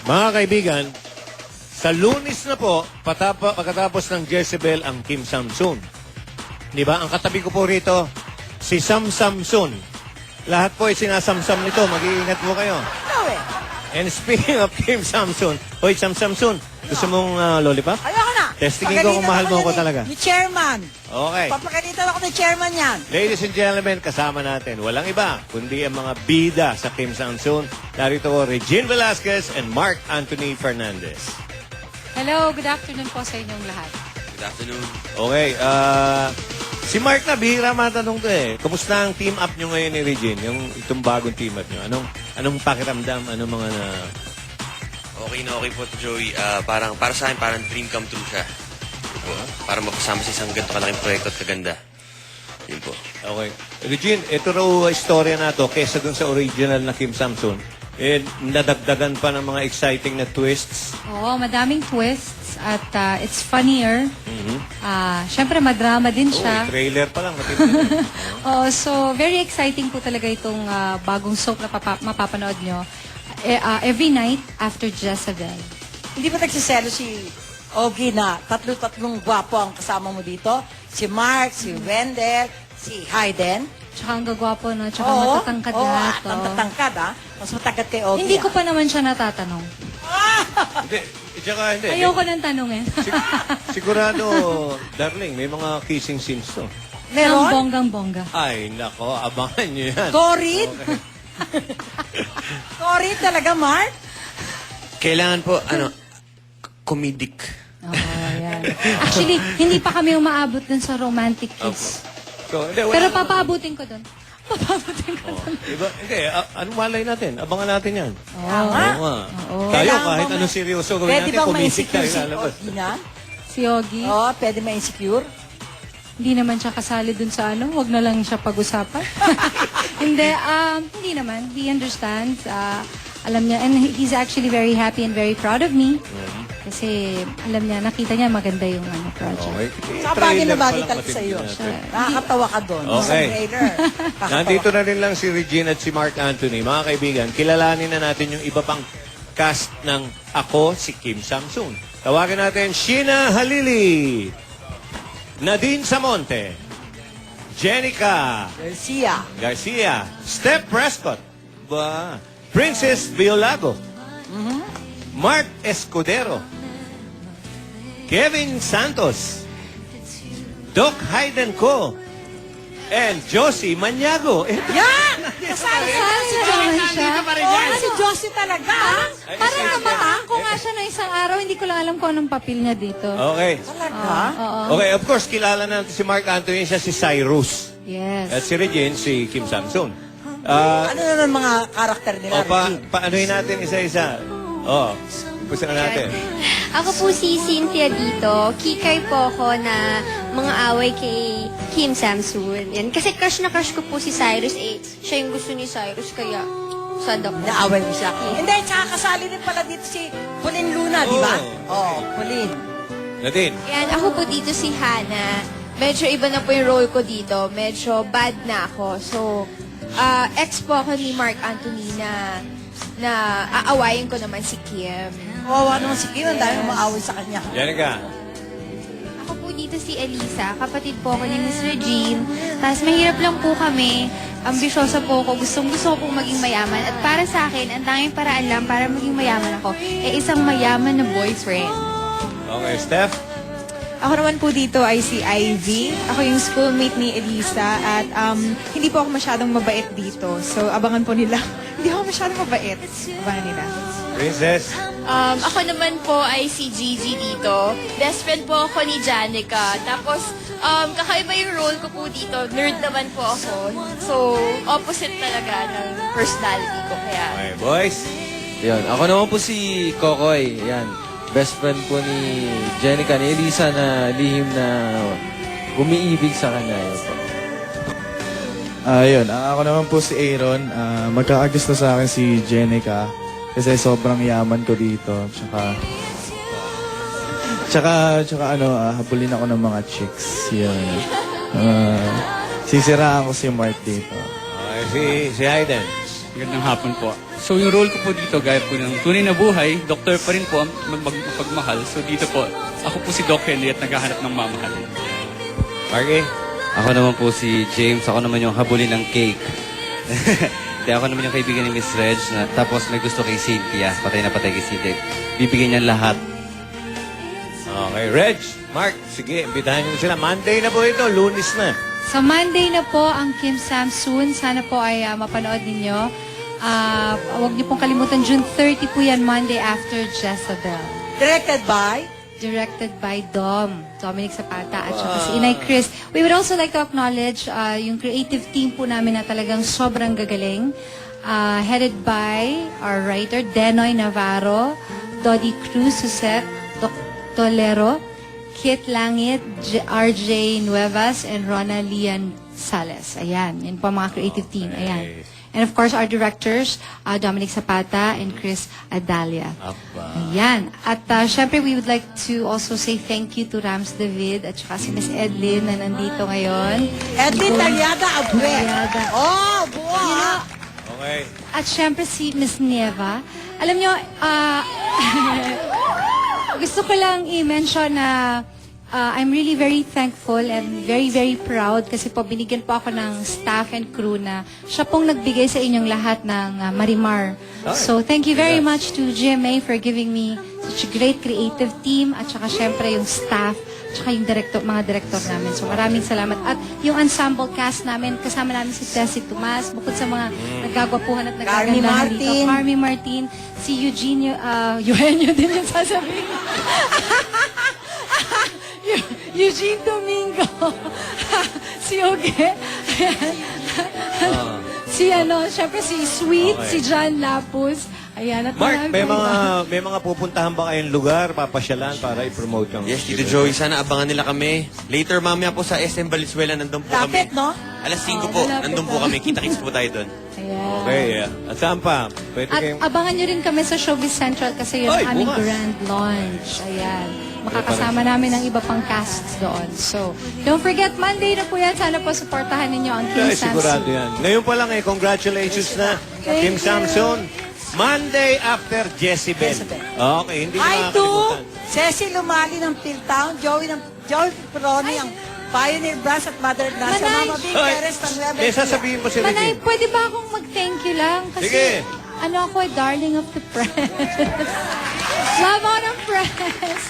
Mga kaibigan, sa Lunes na po, pagkatapos ng Jezebel ang Kim Samsun. Di ba? Ang katabi ko po rito, si Sam Samsun. Lahat po ay sinasamsam nito. Mag-iingat po kayo. And speaking of Kim Samsun, hoy Sam Samsun, gusto mong lollipop? Ayoko na. Testingin ko kung mahal mo ako talaga. Ni chairman. Okay. Papakalitan ako ni chairman yan. Ladies and gentlemen, kasama natin, walang iba, kundi ang mga bida sa Kim Samsun. Narito po, Regine Velasquez and Mark Anthony Fernandez. Hello, good afternoon po sa inyong lahat. Good afternoon. Okay, si Mark na, bihira matanong to eh. Kumusta ang team up nyo ngayon ni Regine? Itong bagong team up nyo? Anong pakiramdam? Anong mga na... Okay na okay po to Joey. Para sa akin, parang dream come true siya. Yun po. Para mapasama sa isang ganito kalaking proyekto at kaganda. Yun po. Okay. Regine, ito raw istorya na to kesa dun sa original na Kim Samsun. Eh, nadagdagan pa ng mga exciting na twists. Oo, madaming twists at it's funnier. Mhm. Siyempre, madrama din Oh, siya. trailer pa lang. Matindi. So, very exciting po talaga itong bagong soap na mapapanood nyo. Every night after Jezebel. Hindi ba nagsiselo si Ogie na tatlo-tatlong gwapo ang kasama mo dito? Si Mark, si Wendell, si Hayden. Tsaka ang gagwapo, no? Tsaka matatangkad lahat. ang tatangkad, ha? Mas matangkad kay Ogie. Hindi ko pa naman siya natatanong. Hindi. Tsaka hindi. Ayoko nang tanongin. Sigurado, darling, may mga kissing scenes to. Ang Meron? bonggang-bongga. Ay, nako, abangan nyo yan. Corid? Corid talaga, Mark? Kailangan po, comedic. Oo, yan. Actually, hindi pa kami umaabot dun sa romantic kiss. So, hindi, Pero papaabutin ko dun. Papaabutin ko dun. Diba? Hindi, anong malay natin? Abangan natin yan. Tama. Oo nga. Oo. Tayo, Kailangan kahit bang anong seryoso gawin Pwede natin, bang pumisik ma-insecure tayo si lalabas. Ogie na? Si Ogie, Oo, pwede ma-insecure. hindi naman siya kasali dun sa ano. Huwag na lang siya pag-usapan. Hindi naman. He understands. Alam niya. And he's actually very happy and very proud of me. Kasi alam niya, nakita niya maganda yung project. Okay. Saka bagay na Trailer bagay pa lang talaga matindi sa'yo. natin. Nakakatawa ka doon. Okay. Sa trailer. Nandito na rin lang si Regine at si Mark Anthony. Mga kaibigan, kilalanin na natin yung iba pang cast ng Ako, si Kim Samsun. Tawagin natin Sheena Halili, Nadine Samonte, Jenica Garcia, Steph Prescott, Princess Violago, Mark Escudero, Kevin Santos, Doc Hayden Co, and Josie Maniago. Yan! Kasali na si Josie. Oo, si Josie talaga. Parang namataan ko nga siya na isang araw. Hindi ko lang alam kung anong papel niya dito. Okay. Talaga? Okay, of course, kilala natin si Mark Anthony. Siya si Cyrus. Yes. At si Regine, si Kim Samsun. Ano na mga karakter nila? Regine? Paanohin natin isa-isa. Umpisa na natin. Ako po si Cynthia dito. Kikay po ako na mga away kay Kim Samsun. Yan. Kasi crush na crush ko po si Cyrus. Siya yung gusto ni Cyrus, kaya sad ako. Naaway mo siya. Hindi, tsaka kasali rin pala dito si Pauline Luna, di ba? Oo, Pauline. Nadine. Yan, ako po dito si Hannah. Medyo iba na po yung role ko dito. Medyo bad na ako. So, ex po ako ni Mark Anthony na aawayin ko naman si Kim. Kawawa naman si Kim, ang dami umaaway sa kanya. Jenica. Ako po dito si Elisa, kapatid po ako ni Miss Regine. Tapos mahirap lang po kami, ambisyosa po ako, gustong-gusto ko pong maging mayaman. At para sa akin, ang tanging paraan lang para maging mayaman ako, isang mayaman na boyfriend. Okay, Steph. Ako naman po dito ay si Ivy. Ako yung schoolmate ni Elisa at hindi po ako masyadong mabait dito. So, abangan po nila. Hindi ako masyadong mabait. Abangan nila. Princess. Ako naman po ay si Gigi dito. Best friend po ako ni Janica. Tapos, kakaiba yung role ko po dito. Nerd naman po ako. So, opposite talaga ng personality ko. Kaya, Okay, boys. Yan. Ako naman po si Kokoy. Yan. Best friend po ni Jenica, ni Elisa na lihim na umiibig sa kanya. Yun po. Ayun, ako naman po si Aaron. Magkakagusto sa akin si Jenica kasi sobrang yaman ko dito. Tsaka habulin ako ng mga chicks. Yun. Sisiraan ko si Mark dito. Okay, si Hayden. Magandang hapon po. So yung role ko po dito, gaya po ng tunay na buhay, doktor pa rin po ang magmahal. So dito po, ako po si Doc Henry at naghahanap ng mamahalin. Marky? Ako naman po si James. Ako naman yung habulin ng cake. Hindi, ako naman yung kaibigan ni Miss Reg. Tapos may gusto kay Cynthia. Patay na patay kay Cynthia. Bibigyan niya lahat. Okay, Reg, Mark, sige, imbitahan niyo sila. Monday na po ito, Lunes na. Sa Monday na po ang Kim Samsoon. Sana po ay mapanood ninyo. Huwag niyo pong kalimutan, June 30 po yan, Monday after Jezebel. Directed by Dominic Zapata at saka si Inay Chris. We would also like to acknowledge yung creative team po namin na talagang sobrang gagaling. Headed by our writer, Denoy Navarro, Dodi Cruz Suset, Doc Tolero, Kit Langit, RJ Nuevas, and Rona Lian Sales. Ayan, yun po ang mga creative team. Ayan. And of course, our directors, Dominic Zapata and Chris Adalia. Ayan. At syempre, we would like to also say thank you to Rams David at saka si Miss Edlin na nandito ngayon. Edlin Talyada Abue. Talyada. Oh, buwa! Okay. At syempre si Miss Nieva. Alam nyo, gusto ko lang i-mention na I'm really very thankful and very, very proud kasi po binigyan po ako ng staff and crew na siya pong nagbigay sa inyong lahat ng Marimar. So thank you very much to GMA for giving me such a great creative team at saka syempre yung staff at saka yung mga director namin. So maraming salamat. At yung ensemble cast namin, kasama namin si Tessie Tomas, bukod sa mga nagagwapuhan at nagagandahan dito. Carmi Martin, si Eugenio din yung sasabihin. Eugene Domingo. Si Oge. Syempre si Sweet, Okay. si John Lapus. Ayan, at Mark, marami may mga pupuntahan ba kayong lugar, papasyalan para i-promote yung... Yes, Tito Joey, sana abangan nila kami. Later, mamaya po sa SM Valenzuela, nandun po kami. Lapit, no? Alas 5 po, malapit nandun po na. kami. Kita-kits po tayo doon. Ayan. Okay, At saan pa? Pwede At kayong... abangan nyo rin kami sa Showbiz Central kasi yun Ay, ang aming bukas. grand launch. Ayan. Makakasama namin ang iba pang casts doon. So, don't forget, Monday na po yan. Sana po supportahan ninyo ang Kim Ay, sigurado Samson. yan. Ngayon pa lang congratulations na Kim you. Samson. Monday after Jezebel. Okay, hindi Hi na to makakalimutan. Cecil Lumali ng Philtown, Joey Peroni ang Pioneer Brass at Mother Ignacia, Manay. Mama Big Ay, Perez ng Nueva may Ecija. sasabihin mo si Manay, Regine. pwede ba akong mag-thank you lang? Kasi, Sige. ako darling of the press. Love ako ng press.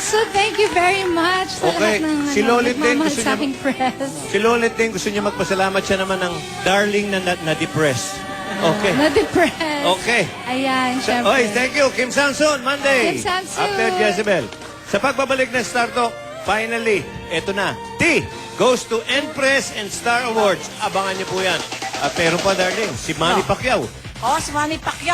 So, thank you very much sa Okay. lahat ng Si Lolit din, nagmamahal gusto sa niya- aking press. Si Lolet din gusto niya magpasalamat siya naman ng darling na depressed. Okay. Na-depressed. Okay. Ayan, syempre. Oy, thank you, Kim Samson, Monday. Kim Samson. After Jezebel. Sa pagbabalik ng Star Talk, finally, eto na. T goes to Empress and Star Awards. Abangan niyo po yan. At meron pa, darling, si Manny Pacquiao. Oh, si Manny Pacquiao.